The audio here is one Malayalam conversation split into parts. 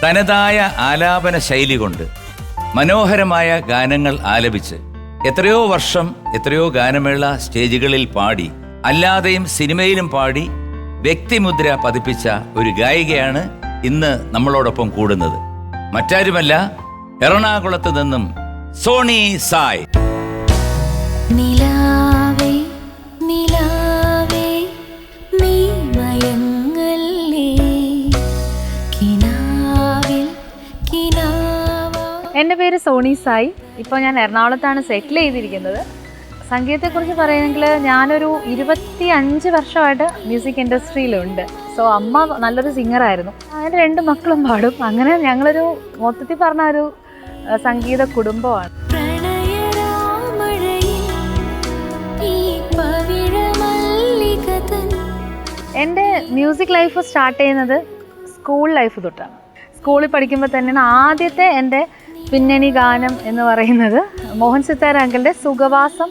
തനതായ ആലാപന ശൈലി കൊണ്ട് മനോഹരമായ ഗാനങ്ങൾ ആലപിച്ച് എത്രയോ വർഷം എത്രയോ ഗാനമേള സ്റ്റേജുകളിൽ പാടി അല്ലാതെയും സിനിമയിലും പാടി വ്യക്തിമുദ്ര പതിപ്പിച്ച ഒരു ഗായികയാണ് ഇന്ന് നമ്മളോടൊപ്പം കൂടുന്നത്. മറ്റാരുമല്ല, എറണാകുളത്ത് നിന്നും സോണി സായ്. നിലാവേ നിലാവേ നീ മയങ്ങല്ലേ കിനാവിൽ കിനാവാ. എൻ്റെ പേര് സോണി സായ്. ഇപ്പോൾ ഞാൻ എറണാകുളത്താണ് സെറ്റിൽ ചെയ്തിരിക്കുന്നത്. സംഗീതത്തെക്കുറിച്ച് പറയുകയാണെങ്കിൽ ഞാനൊരു 25 വർഷമായിട്ട് മ്യൂസിക് ഇൻഡസ്ട്രിയിലുണ്ട്. സോ അമ്മ നല്ലൊരു സിംഗറായിരുന്നു. അതിൻ്റെ 2 മക്കളും പാടും. അങ്ങനെ ഞങ്ങളൊരു മൊത്തത്തിൽ പറഞ്ഞ ഒരു സംഗീത കുടുംബമാണ്. എൻ്റെ മ്യൂസിക് ലൈഫ് സ്റ്റാർട്ട് ചെയ്യുന്നത് സ്കൂൾ ലൈഫ് തൊട്ടാണ്. സ്കൂളിൽ പഠിക്കുമ്പോൾ തന്നെയാണ് ആദ്യത്തെ എൻ്റെ പിന്നണി ഗാനം എന്ന് പറയുന്നത് മോഹൻ സിത്താര അങ്കിളുടെ സുഖവാസം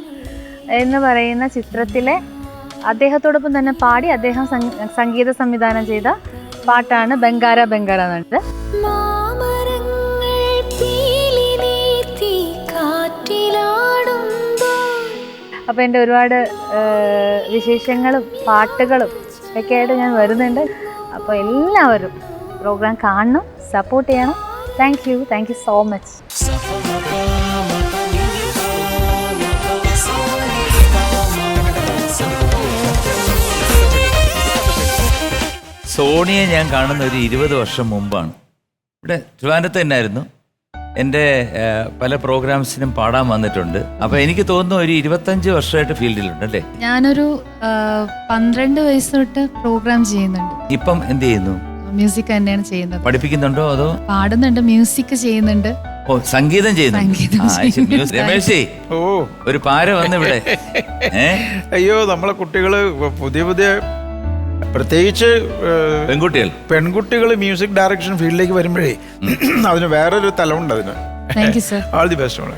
എന്ന് പറയുന്ന ചിത്രത്തിലെ അദ്ദേഹത്തോടൊപ്പം തന്നെ പാടി അദ്ദേഹം സംഗീത സംവിധാനം ചെയ്ത പാട്ടാണ് ബംഗാര ബംഗാര എന്നുള്ളത്. അപ്പോൾ എൻ്റെ ഒരുപാട് വിശേഷങ്ങളും പാട്ടുകളും ഒക്കെ ആയിട്ട് ഞാൻ വരുന്നുണ്ട്. അപ്പോൾ എല്ലാവരും പ്രോഗ്രാം കാണണം, സപ്പോർട്ട് ചെയ്യണം. Thank you so much. സോണിയെ ഞാൻ കാണുന്ന ഒരു 20 വർഷം മുമ്പാണ്. ഇവിടെ ട്രിവാൻഡ്രത്ത് തന്നെയായിരുന്നു. എൻ്റെ പല പ്രോഗ്രാംസിനും പാടാൻ വന്നിട്ടുണ്ട്. അപ്പോൾ എനിക്ക് തോന്നുന്നു ഒരു 25 വർഷമായിട്ട് ഫീൽഡിലുണ്ട് അല്ലേ? ഞാനൊരു 12 വയസ്സ് തൊട്ട് പ്രോഗ്രാം ചെയ്യുന്നുണ്ട്. ഇപ്പം എന്ത് ചെയ്യുന്നു? മ്യൂസിക് തന്നെയാണ് ചെയ്യുന്നത്. പഠിപ്പിക്കുന്നുണ്ടോ അതോ പാടുന്നുണ്ട്, മ്യൂസിക് ചെയ്യുന്നുണ്ട്? ഓ, സംഗീതം ചെയ്യുന്നു. രമേശേ, ഓ, ഒരു പാര വന്ന് ഇവിടെ. അയ്യോ, നമ്മളെ കുട്ടികള് പുതിയ പുതിയ പ്രത്യേകിച്ച് പെൺകുട്ടികൾ മ്യൂസിക് ഡയറക്ഷൻ ഫീൽഡിലേക്ക് വരുമ്പോഴേ അതിന് വേറൊരു തലമുണ്ട്. അതിന് ഓൾ ദി ബെസ്റ്റ്.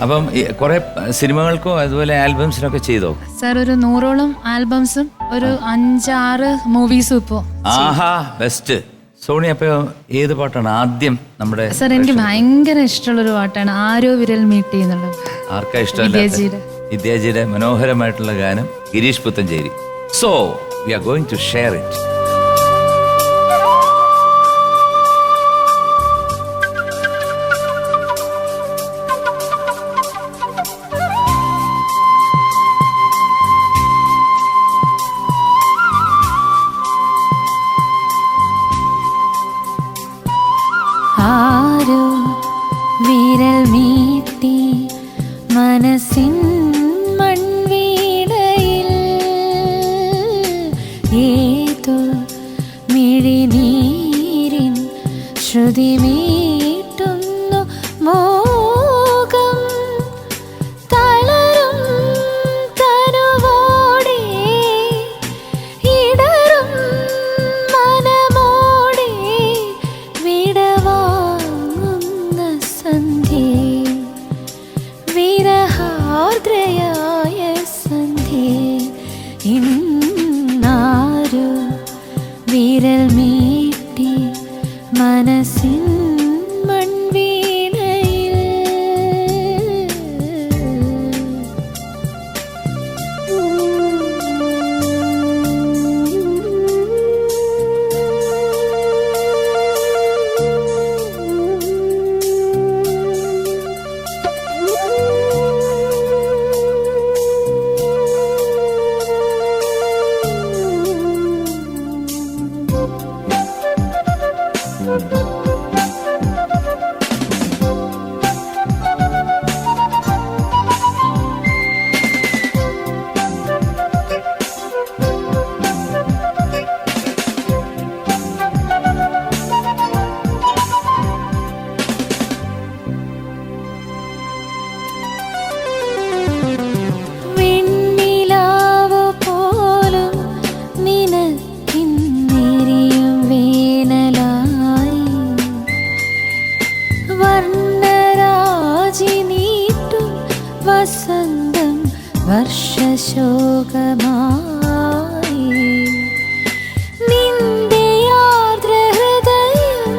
അപ്പം കുറെ സിനിമകൾക്കോ അതുപോലെ ആൽബംസിനൊക്കെ ചെയ്തോ സാർ? ഒരു 100ഓളം ആൽബംസും ഒരു 5-6 മൂവീസും ഇപ്പോ. ആഹാ, ബെസ്റ്റ്. സോണി, അപ്പൊ ഏത് പാട്ടാണ് ആദ്യം നമ്മുടെ? സാർ, എനിക്ക് ഭയങ്കര ഇഷ്ടമുള്ളൊരു പാട്ടാണ് ആരോ വിരൽ മീട്ടി എന്നുള്ളത്. ആർക്കാ ഇഷ്ടമല്ല? വിദ്യാജിയുടെ മനോഹരമായിട്ടുള്ള ഗാനം, Gireesh Puthenchery. So we are going to share it. ആരോ വിരൽ മീട്ടി മനസ്സിൻ മൺവീണയിൽ ഏതോ മിഴിനീരിൻ ശ്രുതി മീട്ടുന്നു മോകം തളരും തനുവോടെ ഇടറും മനമോടെ വിടവാങ്ങുന്ന സന്ധ്യേ വിരഹാർദ്രയായ സന്ധ്യേ ഇന്നാരോ വിരൽ മീട്ടി മനസ്സിൻ മൺവീണയിൽ. വർഷശോകമായി നിന്റെ ആർദ്രഹൃദയം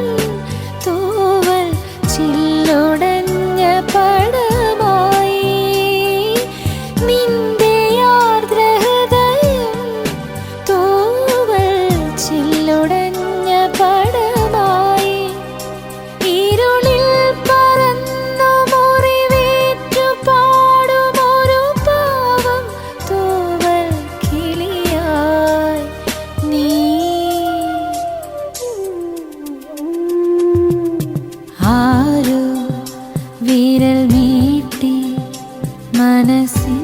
ആരോ വിരൽ മീട്ടി മനസ്സിൻ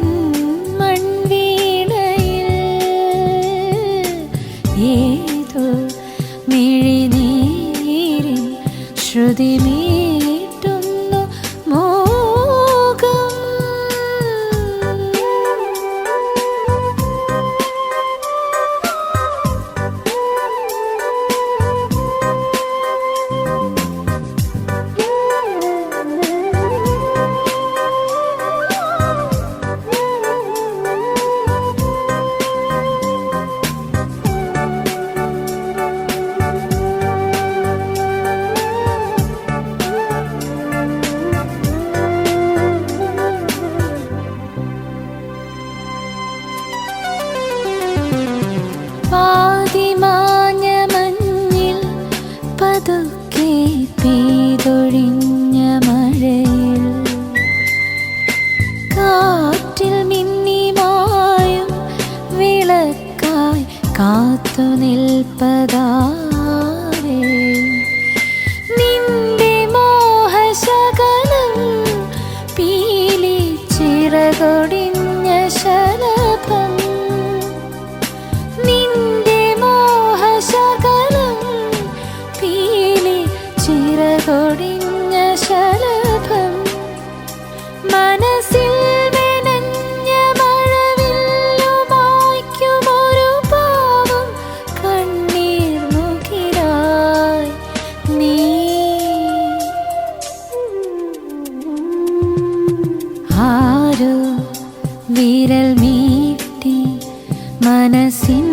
മൺവീണയിൽ ഏതോ മിഴിനീരിൻ ശ്രുതി മീട്ടുന്നു മോകം. പാതിമാഞ്ഞ മഞ്ഞിൽ പതുക്കെ പെയ്തൊഴിഞ്ഞ മഴയിൽ കാറ്റിൽ മിന്നിമായും വിളക്കായി കാത്തു നിൽപ്പതാരേ. നിന്റെ മോഹശകലം പീലി ചിറകൊടിഞ്ഞ ശലഭം. നിന്റെ മോഹശകലം പീലി ചിറകൊടിഞ്ഞ ശലഭം. മനസ്സിൽ മെനഞ്ഞ മഴവില്ലുമായ്ക്കുമൊരു പാവം കണ്ണീർ മുകിലായി നീ. ആരോ വിരൽ മീട്ടി മനസ്സിൻ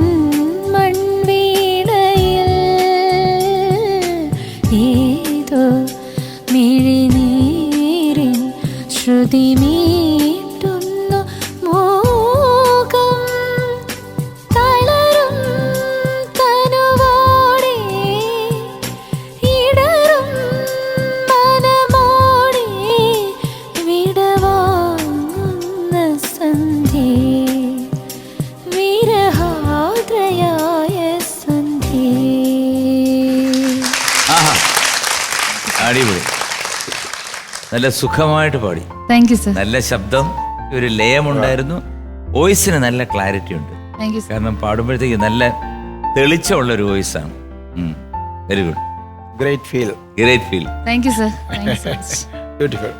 മൺവീണയിൽ ഏതോ മിഴിനീരിൻ ശ്രുതി മീട്ടുന്നു മോകം. തളരും തനുവോടെ ഇടറും മനമോടെ വിടവാങ്ങുന്ന സന്ധ്യേ വിരഹാദ്രയായ സന്ധ്യേ. ആഹാ, അടിപൊളി. നല്ല സുഖമായിട്ട് പാടി. Thank you sir. നല്ല ശബ്ദം, ഒരു ലയമുണ്ടായിരുന്നു. വോയിസിന് നല്ല ക്ലാരിറ്റി ഉണ്ട്. Thank you sir. കാരണം പാടുമ്പോഴത്തേക്ക് നല്ല തെളിച്ചമുള്ള ഒരു വോയിസാണ്. Very good, great feel. Great feel. Thank you sir. Thank you so much. Beautiful.